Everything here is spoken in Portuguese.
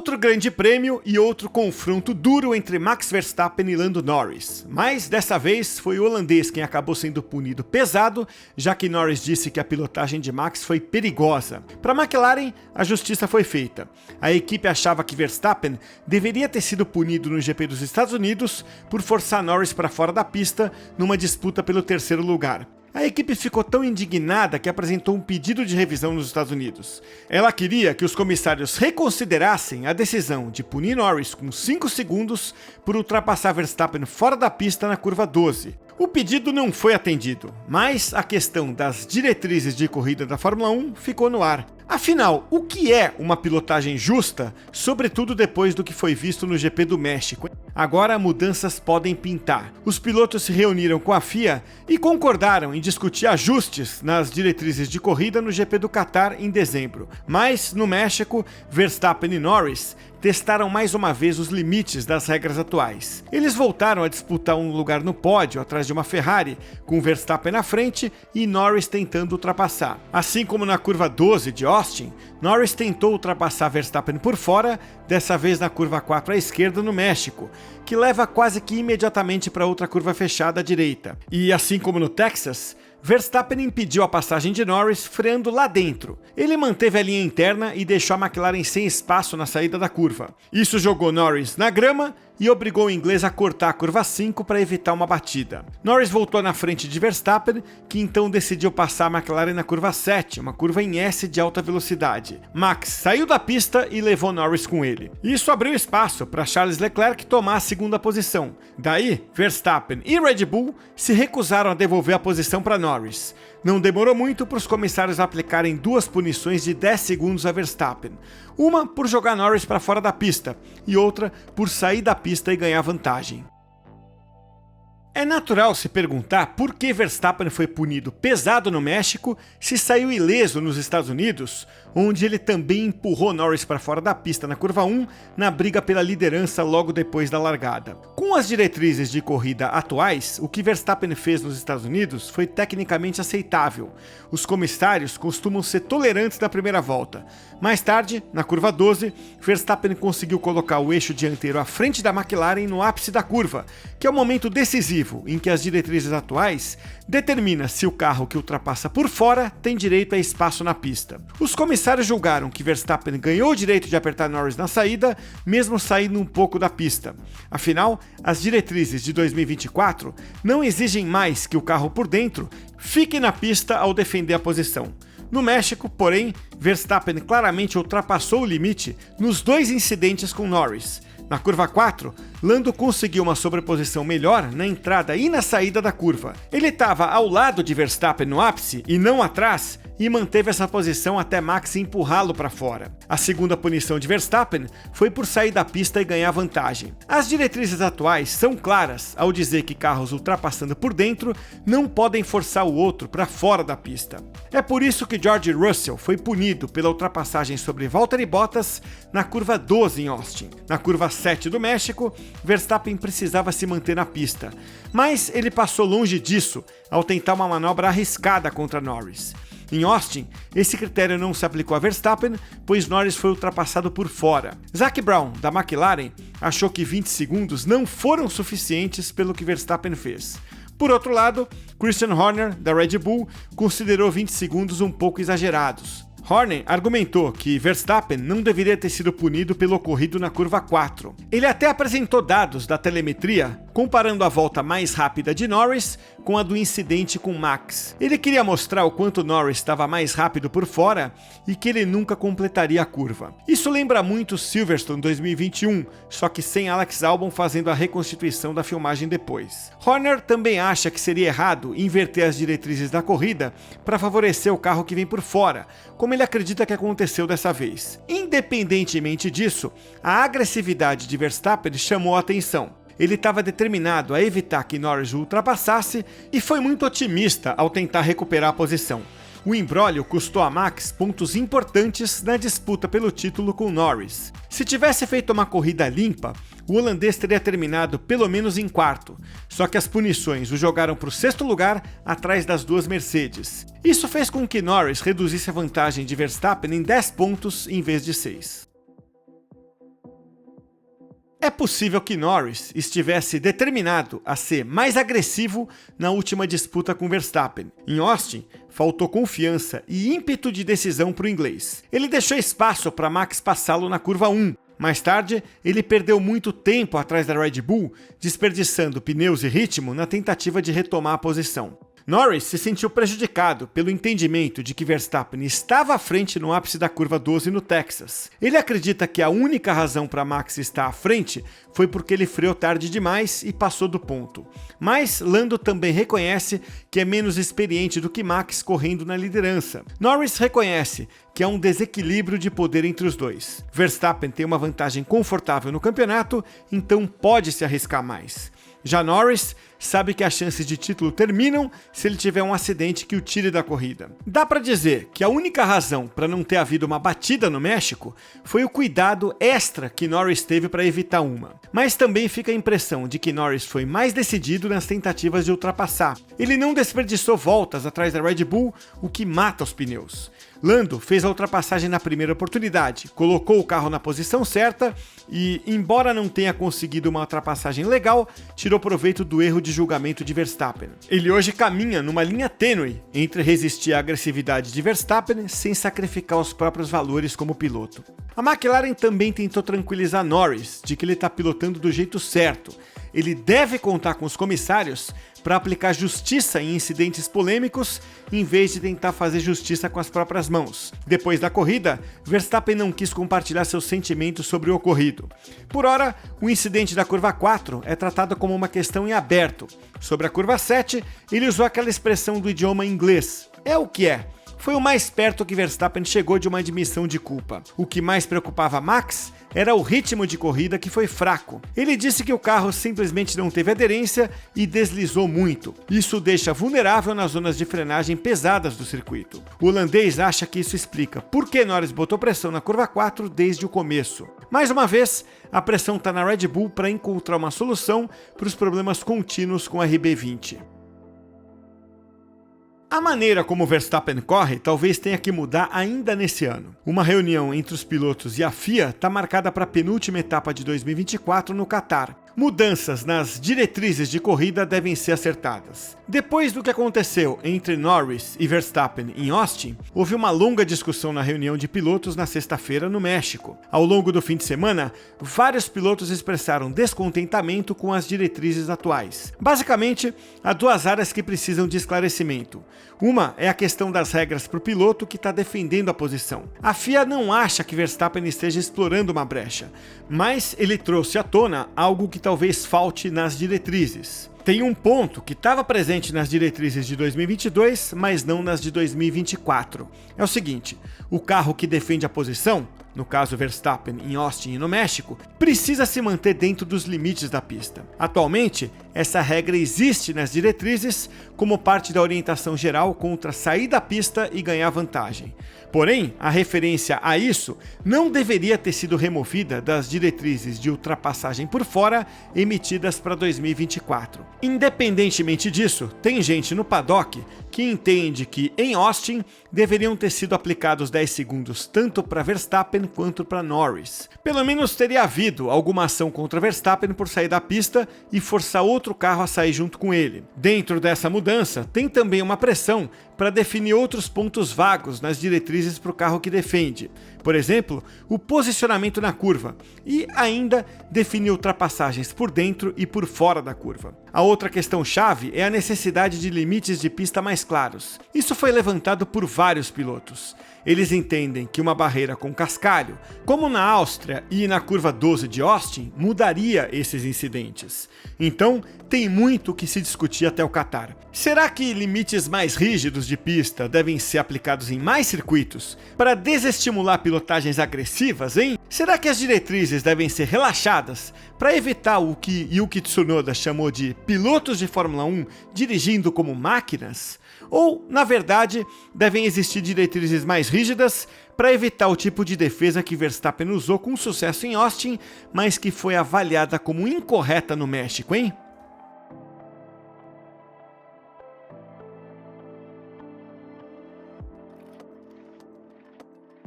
Outro grande prêmio e outro confronto duro entre Max Verstappen e Lando Norris. Mas dessa vez foi o holandês quem acabou sendo punido pesado, já que Norris disse que a pilotagem de Max foi perigosa. Para a McLaren, a justiça foi feita. A equipe achava que Verstappen deveria ter sido punido no GP dos Estados Unidos por forçar Norris para fora da pista numa disputa pelo terceiro lugar. A equipe ficou tão indignada que apresentou um pedido de revisão nos Estados Unidos. Ela queria que os comissários reconsiderassem a decisão de punir Norris com 5 segundos por ultrapassar Verstappen fora da pista na curva 12. O pedido não foi atendido, mas a questão das diretrizes de corrida da Fórmula 1 ficou no ar. Afinal, o que é uma pilotagem justa, sobretudo depois do que foi visto no GP do México? Agora mudanças podem pintar. Os pilotos se reuniram com a FIA e concordaram em discutir ajustes nas diretrizes de corrida no GP do Catar em dezembro. Mas, no México, Verstappen e Norris testaram mais uma vez os limites das regras atuais. Eles voltaram a disputar um lugar no pódio atrás de uma Ferrari, com Verstappen na frente e Norris tentando ultrapassar. Assim como na curva 12 de Austin, Norris tentou ultrapassar Verstappen por fora, dessa vez na curva 4 à esquerda no México, que leva quase que imediatamente para outra curva fechada à direita. E assim como no Texas, Verstappen impediu a passagem de Norris, freando lá dentro. Ele manteve a linha interna e deixou a McLaren sem espaço na saída da curva. Isso jogou Norris na grama e obrigou o inglês a cortar a curva 5 para evitar uma batida. Norris voltou na frente de Verstappen, que então decidiu passar a McLaren na curva 7, uma curva em S de alta velocidade. Max saiu da pista e levou Norris com ele. Isso abriu espaço para Charles Leclerc tomar a segunda posição. Daí, Verstappen e Red Bull se recusaram a devolver a posição para Norris. Não demorou muito para os comissários aplicarem 2 punições de 10 segundos a Verstappen. Uma por jogar Norris para fora da pista e outra por sair da pista e ganhar vantagem. É natural se perguntar por que Verstappen foi punido pesado no México se saiu ileso nos Estados Unidos, onde ele também empurrou Norris para fora da pista na curva 1, na briga pela liderança logo depois da largada. Com as diretrizes de corrida atuais, o que Verstappen fez nos Estados Unidos foi tecnicamente aceitável. Os comissários costumam ser tolerantes na primeira volta. Mais tarde, na curva 12, Verstappen conseguiu colocar o eixo dianteiro à frente da McLaren no ápice da curva, que é o momento decisivo em que as diretrizes atuais determinam se o carro que ultrapassa por fora tem direito a espaço na pista. Os comissários julgaram que Verstappen ganhou o direito de apertar Norris na saída, mesmo saindo um pouco da pista. Afinal, as diretrizes de 2024 não exigem mais que o carro por dentro fique na pista ao defender a posição. No México, porém, Verstappen claramente ultrapassou o limite nos 2 incidentes com Norris. Na curva 4, Lando conseguiu uma sobreposição melhor na entrada e na saída da curva. Ele estava ao lado de Verstappen no ápice e não atrás, e manteve essa posição até Max empurrá-lo para fora. A segunda punição de Verstappen foi por sair da pista e ganhar vantagem. As diretrizes atuais são claras ao dizer que carros ultrapassando por dentro não podem forçar o outro para fora da pista. É por isso que George Russell foi punido pela ultrapassagem sobre Valtteri Bottas na curva 12 em Austin. Na curva 7 do México, Verstappen precisava se manter na pista, mas ele passou longe disso ao tentar uma manobra arriscada contra Norris. Em Austin, esse critério não se aplicou a Verstappen, pois Norris foi ultrapassado por fora. Zac Brown, da McLaren, achou que 20 segundos não foram suficientes pelo que Verstappen fez. Por outro lado, Christian Horner, da Red Bull, considerou 20 segundos um pouco exagerados. Horner argumentou que Verstappen não deveria ter sido punido pelo ocorrido na curva 4. Ele até apresentou dados da telemetria comparando a volta mais rápida de Norris com a do incidente com Max. Ele queria mostrar o quanto Norris estava mais rápido por fora e que ele nunca completaria a curva. Isso lembra muito Silverstone 2021, só que sem Alex Albon fazendo a reconstituição da filmagem depois. Horner também acha que seria errado inverter as diretrizes da corrida para favorecer o carro que vem por fora, como ele acredita que aconteceu dessa vez. Independentemente disso, a agressividade de Verstappen chamou a atenção. Ele estava determinado a evitar que Norris o ultrapassasse e foi muito otimista ao tentar recuperar a posição. O imbróglio custou a Max pontos importantes na disputa pelo título com Norris. Se tivesse feito uma corrida limpa, o holandês teria terminado pelo menos em quarto, só que as punições o jogaram para o 6º lugar atrás das 2 Mercedes. Isso fez com que Norris reduzisse a vantagem de Verstappen em 10 pontos em vez de 6. É possível que Norris estivesse determinado a ser mais agressivo na última disputa com Verstappen. Em Austin, faltou confiança e ímpeto de decisão para o inglês. Ele deixou espaço para Max passá-lo na curva 1. Mais tarde, ele perdeu muito tempo atrás da Red Bull, desperdiçando pneus e ritmo na tentativa de retomar a posição. Norris se sentiu prejudicado pelo entendimento de que Verstappen estava à frente no ápice da curva 12 no Texas. Ele acredita que a única razão para Max estar à frente foi porque ele freou tarde demais e passou do ponto. Mas Lando também reconhece que é menos experiente do que Max correndo na liderança. Norris reconhece que há um desequilíbrio de poder entre os dois. Verstappen tem uma vantagem confortável no campeonato, então pode se arriscar mais. Já Norris sabe que as chances de título terminam se ele tiver um acidente que o tire da corrida. Dá para dizer que a única razão para não ter havido uma batida no México foi o cuidado extra que Norris teve para evitar uma. Mas também fica a impressão de que Norris foi mais decidido nas tentativas de ultrapassar. Ele não desperdiçou voltas atrás da Red Bull, o que mata os pneus. Lando fez a ultrapassagem na primeira oportunidade, colocou o carro na posição certa e, embora não tenha conseguido uma ultrapassagem legal, tirou proveito do erro de julgamento de Verstappen. Ele hoje caminha numa linha tênue entre resistir à agressividade de Verstappen sem sacrificar os próprios valores como piloto. A McLaren também tentou tranquilizar Norris de que ele está pilotando do jeito certo. Ele deve contar com os comissários para aplicar justiça em incidentes polêmicos, em vez de tentar fazer justiça com as próprias mãos. Depois da corrida, Verstappen não quis compartilhar seus sentimentos sobre o ocorrido. Por ora, o incidente da curva 4 é tratado como uma questão em aberto. Sobre a curva 7, ele usou aquela expressão do idioma inglês. É o que é. Foi o mais perto que Verstappen chegou de uma admissão de culpa. O que mais preocupava Max era o ritmo de corrida, que foi fraco. Ele disse que o carro simplesmente não teve aderência e deslizou muito. Isso o deixa vulnerável nas zonas de frenagem pesadas do circuito. O holandês acha que isso explica por que Norris botou pressão na curva 4 desde o começo. Mais uma vez, a pressão está na Red Bull para encontrar uma solução para os problemas contínuos com a RB20. A maneira como Verstappen corre talvez tenha que mudar ainda nesse ano. Uma reunião entre os pilotos e a FIA está marcada para a penúltima etapa de 2024 no Qatar. Mudanças nas diretrizes de corrida devem ser acertadas. Depois do que aconteceu entre Norris e Verstappen em Austin, houve uma longa discussão na reunião de pilotos na sexta-feira no México. Ao longo do fim de semana, vários pilotos expressaram descontentamento com as diretrizes atuais. Basicamente, há duas áreas que precisam de esclarecimento. Uma é a questão das regras para o piloto que está defendendo a posição. A FIA não acha que Verstappen esteja explorando uma brecha, mas ele trouxe à tona algo que talvez falte nas diretrizes. Tem um ponto que estava presente nas diretrizes de 2022, mas não nas de 2024. É o seguinte: o carro que defende a posição, no caso Verstappen em Austin e no México, precisa se manter dentro dos limites da pista. Atualmente, essa regra existe nas diretrizes como parte da orientação geral contra sair da pista e ganhar vantagem. Porém, a referência a isso não deveria ter sido removida das diretrizes de ultrapassagem por fora emitidas para 2024. Independentemente disso, tem gente no paddock que entende que em Austin deveriam ter sido aplicados 10 segundos tanto para Verstappen quanto para Norris. Pelo menos teria havido alguma ação contra Verstappen por sair da pista e forçar outro carro a sair junto com ele. Dentro dessa mudança, tem também uma pressão para definir outros pontos vagos nas diretrizes para o carro que defende. Por exemplo, o posicionamento na curva e ainda definir ultrapassagens por dentro e por fora da curva. A outra questão-chave é a necessidade de limites de pista mais claros. Isso foi levantado por vários pilotos. Eles entendem que uma barreira com cascalho, como na Áustria e na curva 12 de Austin, mudaria esses incidentes. Então, tem muito o que se discutir até o Qatar. Será que limites mais rígidos de pista devem ser aplicados em mais circuitos para desestimular pilotagens agressivas, hein? Será que as diretrizes devem ser relaxadas para evitar o que Yuki Tsunoda chamou de pilotos de Fórmula 1 dirigindo como máquinas? Ou, na verdade, devem existir diretrizes mais rígidas para evitar o tipo de defesa que Verstappen usou com sucesso em Austin, mas que foi avaliada como incorreta no México, hein?